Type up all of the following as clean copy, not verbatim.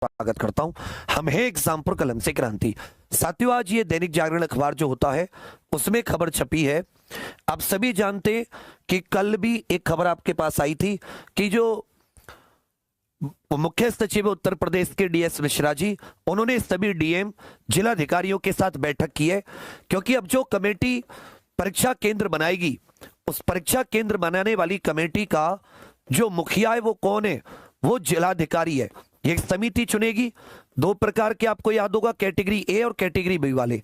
स्वागत करता हूं। हम हैं एग्जाम पर कलम से क्रांति। साथियों, आज ये दैनिक जागरण अखबार जो होता है उसमें खबर छपी है। आप सभी जानते हैं कि कल भी एक खबर आपके पास आई थी कि जो मुख्य सचिव उत्तर प्रदेश के डीएस मिश्रा जी, उन्होंने सभी डीएम जिलाधिकारियों के साथ बैठक की है, क्योंकि अब जो कमेटी परीक्षा केंद्र बनाएगी उस परीक्षा केंद्र बनाने वाली कमेटी का जो मुखिया है वो कौन है? वो जिलाधिकारी है। ये समिति चुनेगी। दो प्रकार के आपको याद होगा, कैटेगरी ए और कैटेगरी बी वाले।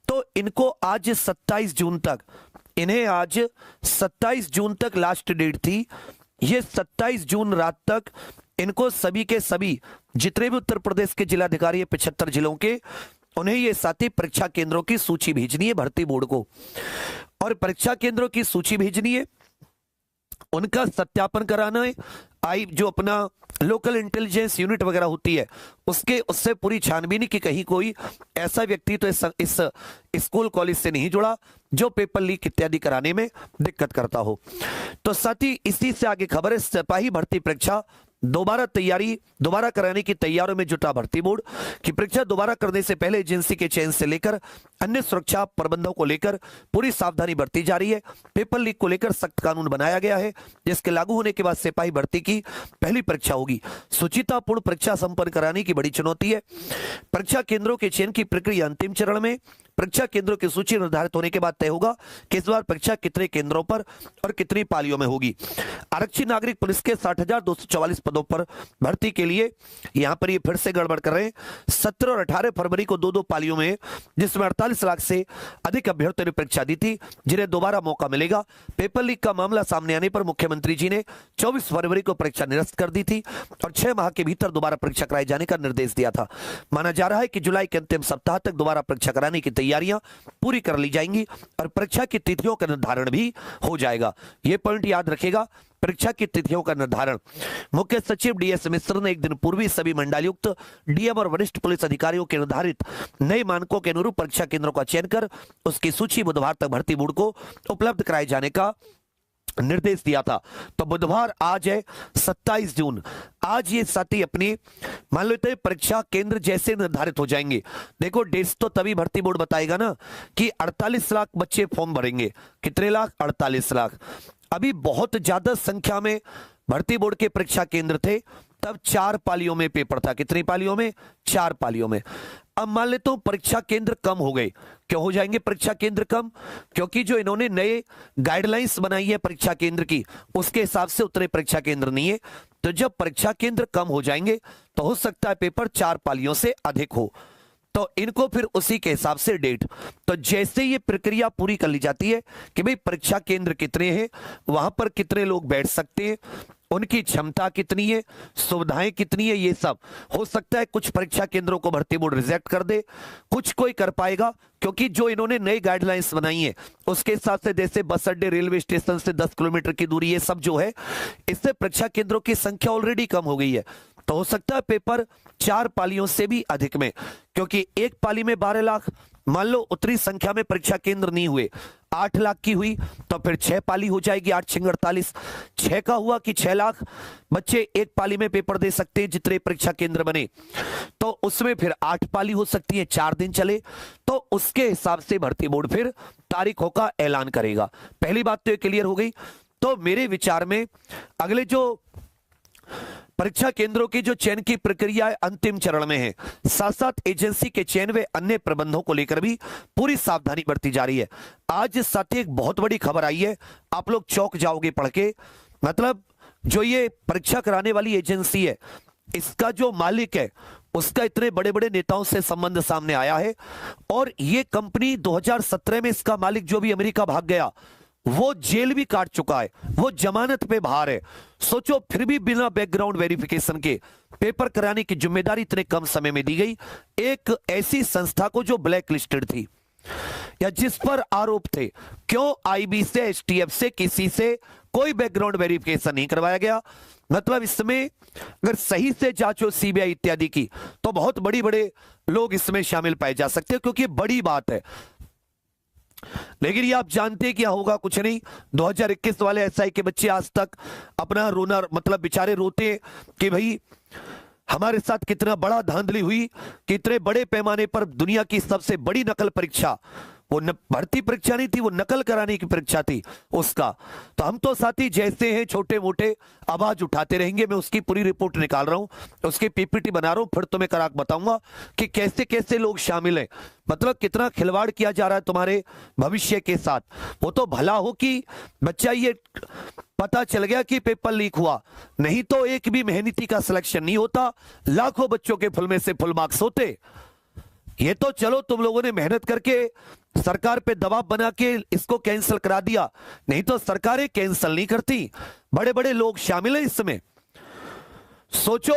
तो इनको आज 27 जून तक, इन्हें आज 27 जून तक लास्ट डेट थी। ये 27 जून रात तक इनको सभी के सभी जितने भी उत्तर प्रदेश के जिलाधिकारी है 75 जिलों के, उन्हें ये साथी परीक्षा केंद्रों की सूची भेजनी है भर्ती बोर्ड को। और परीक्षा केंद्रों की सूची भेजनी है, उनका सत्यापन कराना है। जो अपना लोकल इंटेलिजेंस यूनिट वगैरह होती है उससे पूरी छानबीन की कहीं कोई ऐसा व्यक्ति तो इस स्कूल कॉलेज से नहीं जुड़ा जो पेपर लीक इत्यादि कराने में दिक्कत करता हो। तो साथ ही इसी से आगे खबर है, सिपाही भर्ती परीक्षा दोबारा कराने की तैयारियों में जुटा भर्ती बोर्ड की परीक्षा दोबारा करने से पहले एजेंसी के चयन से लेकर अन्य सुरक्षा प्रबंधों को लेकर पूरी सावधानी बरती जा रही है। पेपर लीक को लेकर सख्त कानून बनाया गया है, जिसके लागू होने के बाद सिपाही भर्ती की पहली परीक्षा होगी। सुचितापूर्ण परीक्षा संपन्न कराने की बड़ी चुनौती है। परीक्षा केंद्रों के चयन की प्रक्रिया अंतिम चरण में। परीक्षा केंद्रों की सूची निर्धारित होने के बाद तय होगा कि इस बार परीक्षा कितने केंद्रों पर और कितनी पालियों में होगी। आरक्षित नागरिक पुलिस के 60,244 पदों पर भर्ती के लिए यहां पर ये फिर से गड़बड़ कर रहे हैं। 17 और 18 फरवरी को दो पालियों में, जिसमें 48 लाख से अधिक अभ्यर्थियों ने परीक्षा दी थी, जिन्हें दोबारा मौका मिलेगा। पेपर लीक का मामला सामने आने पर मुख्यमंत्री जी ने 24 फरवरी को परीक्षा निरस्त कर दी थी और 6 माह के भीतर दोबारा परीक्षा कराए जाने का निर्देश दिया था। माना जा रहा है कि जुलाई के अंतिम सप्ताह तक दोबारा परीक्षा कराने की तैयारियां पूरी कर ली जाएंगी और परीक्षा की तिथियों का निर्धारण भी हो जाएगा। यह पॉइंट याद रखेगा, परीक्षा की तिथियों का निर्धारण। मुख्य सचिव डीएस मिश्र ने एक दिन पूर्व सभी मंडलायुक्त, डीएम और वरिष्ठ पुलिस अधिकारियों के निर्धारित नए मानकों के अनुरूप परीक्षा केंद्रों का चयन कर उसकी सूची बुधवार तक भर्ती बोर्ड को उपलब्ध कराए जाने का निर्देश दिया था। तो बुधवार आज है 27 जून। आज ये साथी अपनी मान लो परीक्षा केंद्र जैसे निर्धारित हो जाएंगे। देखो, डेट्स तो तभी भर्ती बोर्ड बताएगा ना कि 48 लाख बच्चे फॉर्म भरेंगे। कितने लाख? 48 लाख। अभी बहुत ज्यादा संख्या में भर्ती बोर्ड के परीक्षा केंद्र थे, तब 4 पालियों में पेपर था। कितनी पालियों में? 4 पालियों में। अब मान लेते हो परीक्षा केंद्र कम हो गए। क्यों हो जाएंगे परीक्षा केंद्र कम? क्योंकि जो इन्होंने नए गाइडलाइंस बनाई है परीक्षा केंद्र की, उसके हिसाब से उतने परीक्षा केंद्र नहीं है। तो जब परीक्षा केंद्र कम हो जाएंगे तो हो सकता है पेपर 4 पालियों से अधिक हो, तो इनको फिर उसी के हिसाब से डेट। तो जैसे ये प्रक्रिया पूरी कर ली जाती है कि भाई परीक्षा केंद्र कितने हैं, वहां पर कितने लोग बैठ सकते हैं, उनकी क्षमता कितनी है, सुविधाएं कितनी है, ये सब हो सकता है कुछ परीक्षा केंद्रों को भर्ती बोर्ड रिजेक्ट कर दे, कुछ कोई कर पाएगा, क्योंकि जो इन्होंने नई गाइडलाइंस बनाई है उसके हिसाब से जैसे बस अड्डे, रेलवे स्टेशन से 10 किलोमीटर की दूरी, ये सब जो है, इससे परीक्षा केंद्रों की संख्या ऑलरेडी कम हो गई है। तो हो सकता है पेपर 4 पालियों से भी अधिक में, क्योंकि एक पाली में 12 लाख, मान लो उतनी संख्या में परीक्षा केंद्र नहीं हुए, 8 लाख की हुई तो फिर 6 पाली हो जाएगी। 8 6 48, 6 का हुआ कि 6 लाख बच्चे एक पाली में पेपर दे सकते हैं जितने परीक्षा केंद्र बने, तो उसमें फिर 8 पाली हो सकती है, 4 दिन चले, तो उसके हिसाब से भर्ती बोर्ड फिर तारीखों का ऐलान करेगा। पहली बात तो ये क्लियर हो गई। तो मेरे विचार में अगले जो परीक्षा केंद्रों की जो चयन की प्रक्रिया अंतिम चरण में है, साथ साथ एजेंसी के चयन व अन्य प्रबंधों को लेकर भी पूरी सावधानी बरती जा रही है। आज साथ ही एक बहुत बड़ी खबर आई है, आप लोग चौंक जाओगे पढ़ के। मतलब जो ये परीक्षा कराने वाली एजेंसी है, इसका जो मालिक है उसका इतने बड़े बड़े नेताओं से संबंध सामने आया है, और ये कंपनी 2017 में इसका मालिक जो भी अमेरिका भाग गया वो जेल भी काट चुका है, वो जमानत पे बाहर है। सोचो, फिर भी बिना बैकग्राउंड वेरिफिकेशन के पेपर कराने की जिम्मेदारी इतने कम समय में दी गई एक ऐसी संस्था को जो ब्लैक लिस्टेड थी या जिस पर आरोप थे। क्यों आईबी से, एसटीएफ से, किसी से कोई बैकग्राउंड वेरिफिकेशन नहीं करवाया गया? मतलब इसमें अगर सही से जांच हो सीबीआई इत्यादि की, तो बहुत बड़ी बड़े लोग इसमें शामिल पाए जा सकते हैं, क्योंकि बड़ी बात है। लेकिन ये आप जानते हैं क्या होगा? कुछ नहीं। 2021 वाले एसआई के बच्चे आज तक अपना रोना, मतलब बेचारे रोते कि भाई हमारे साथ कितना बड़ा धांधली हुई कि इतने बड़े पैमाने पर दुनिया की सबसे बड़ी नकल परीक्षा, वो भर्ती परीक्षा नहीं थी, वो नकल कराने की परीक्षा थी उसका। तो हम तो साथी जैसे हैं छोटे मोटे आवाज उठाते रहेंगे। मैं उसकी पूरी रिपोर्ट निकाल रहा हूं, उसकी पीपीटी बना रहा हूं, फिर तुम्हें करा बताऊंगा कि कैसे कैसे लोग शामिल हैं, मतलब कितना खिलवाड़ किया जा रहा है तुम्हारे भविष्य के साथ। वो तो भला हो कि बच्चा ये पता चल गया कि पेपर लीक हुआ, नहीं तो एक भी मेहनती का सिलेक्शन नहीं होता, लाखों बच्चों के फुल में से फुल मार्क्स होते। ये तो चलो तुम लोगों ने मेहनत करके सरकार पे दबाव बना के इसको कैंसिल करा दिया, नहीं तो सरकारें कैंसिल नहीं करती। बड़े बड़े लोग शामिल हैं इसमें। सोचो